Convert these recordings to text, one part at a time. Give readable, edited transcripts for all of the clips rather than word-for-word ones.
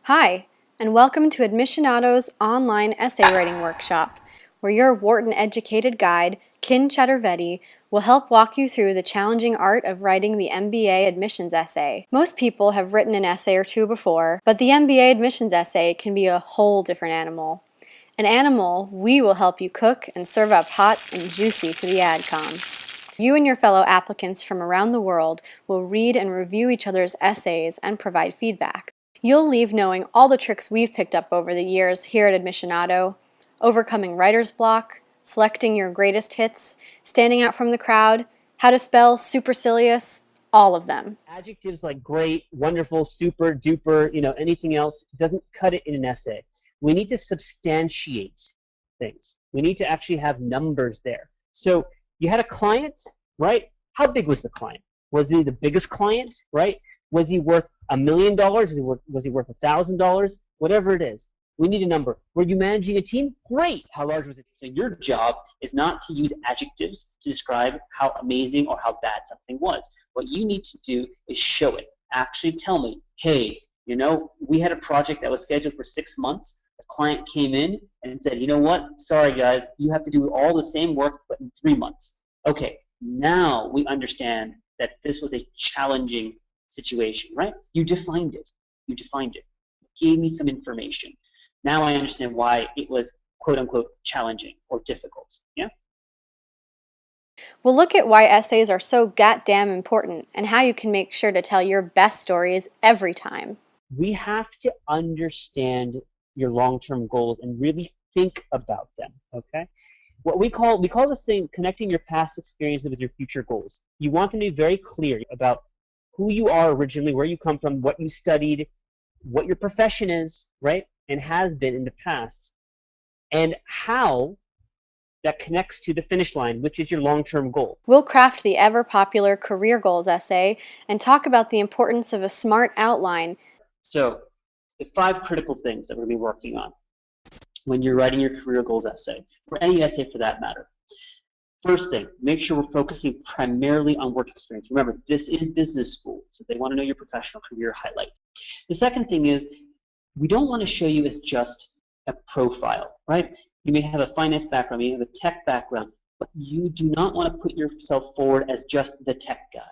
Hi, and welcome to Admissionado's online essay writing workshop, where your Wharton-educated guide, Kin Chaturvedi, will help walk you through the challenging art of writing the MBA admissions essay. Most people have written an essay or two before, but the MBA admissions essay can be a whole different animal. An animal we will help you cook and serve up hot and juicy to the AdCom. You and your fellow applicants from around the world will read and review each other's essays and provide feedback. You'll leave knowing all the tricks we've picked up over the years here at Admissionado: overcoming writer's block, selecting your greatest hits, standing out from the crowd, how to spell supercilious, all of them. Adjectives like great, wonderful, super, duper, anything else doesn't cut it in an essay. We need to substantiate things. We need to actually have numbers there. So you had a client, right? How big was the client? Was he the biggest client, right? Was he worth $1 million? Was he worth $1,000? Whatever it is, we need a number. Were you managing a team? Great. How large was it? So your job is not to use adjectives to describe how amazing or how bad something was. What you need to do is show it. Actually tell me, hey, we had a project that was scheduled for 6 months. The client came in and said, you know what? Sorry, guys, you have to do all the same work, but in 3 months. Okay, now we understand that this was a challenging situation, right? You defined it. You defined it. You gave me some information. Now I understand why it was quote-unquote challenging or difficult. Yeah? We'll look at why essays are so goddamn important and how you can make sure to tell your best stories every time. We have to understand your long-term goals and really think about them, okay? What we call this thing connecting your past experiences with your future goals. You want them to be very clear about who you are originally, where you come from, what you studied, what your profession is, right, and has been in the past, and how that connects to the finish line, which is your long-term goal. We'll craft the ever-popular career goals essay and talk about the importance of a smart outline. So, the 5 critical things that we're going to be working on when you're writing your career goals essay, or any essay for that matter. First thing, make sure we're focusing primarily on work experience. Remember, this is business school, so they want to know your professional career highlights. The second thing is, we don't want to show you as just a profile, right? You may have a finance background, you may have a tech background, but you do not want to put yourself forward as just the tech guy.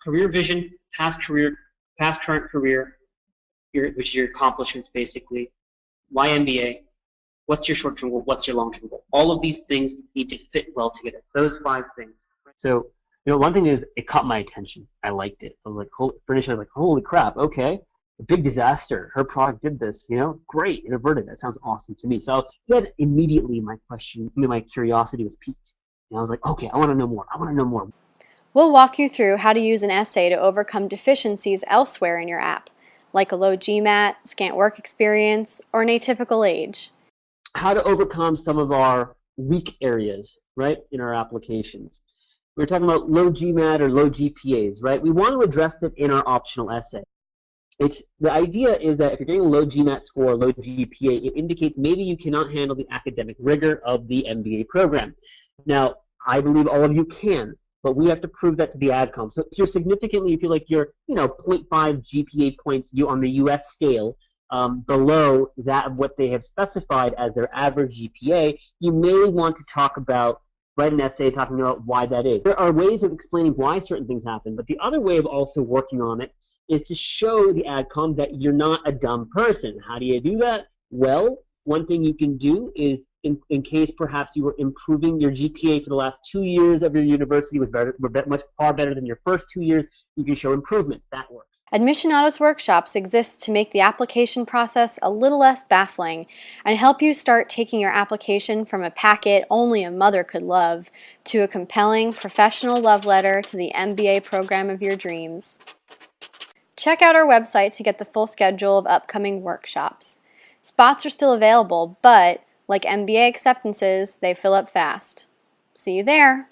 Career vision, past current career, which is your accomplishments basically, why MBA, what's your short-term goal, what's your long-term goal. All of these things need to fit well together, those 5 things. So, one thing is, it caught my attention. I liked it. I was like, holy crap, okay. A big disaster. Her product did this, great, it averted. That sounds awesome to me. So then immediately my curiosity was piqued. And I was like, okay, I want to know more. I want to know more. We'll walk you through how to use an essay to overcome deficiencies elsewhere in your app, like a low GMAT, scant work experience, or an atypical age. How to overcome some of our weak areas, right, in our applications. We're talking about low GMAT or low GPAs, right? We want to address it in our optional essay. The idea is that if you're getting a low GMAT score, low GPA, it indicates maybe you cannot handle the academic rigor of the MBA program. Now, I believe all of you can, but we have to prove that to the AdCom. So if you feel like you're, 0.5 GPA points on the US scale, below that of what they have specified as their average GPA, you may want to write an essay talking about why that is. There are ways of explaining why certain things happen, but the other way of also working on it is to show the AdCom that you're not a dumb person. How do you do that? Well, one thing you can do is, in case perhaps you were improving your GPA for the last 2 years of your university was far better than your first 2 years, you can show improvement. That works. Admissionado's workshops exist to make the application process a little less baffling and help you start taking your application from a packet only a mother could love to a compelling professional love letter to the MBA program of your dreams. Check out our website to get the full schedule of upcoming workshops. Spots are still available, but like MBA acceptances, they fill up fast. See you there!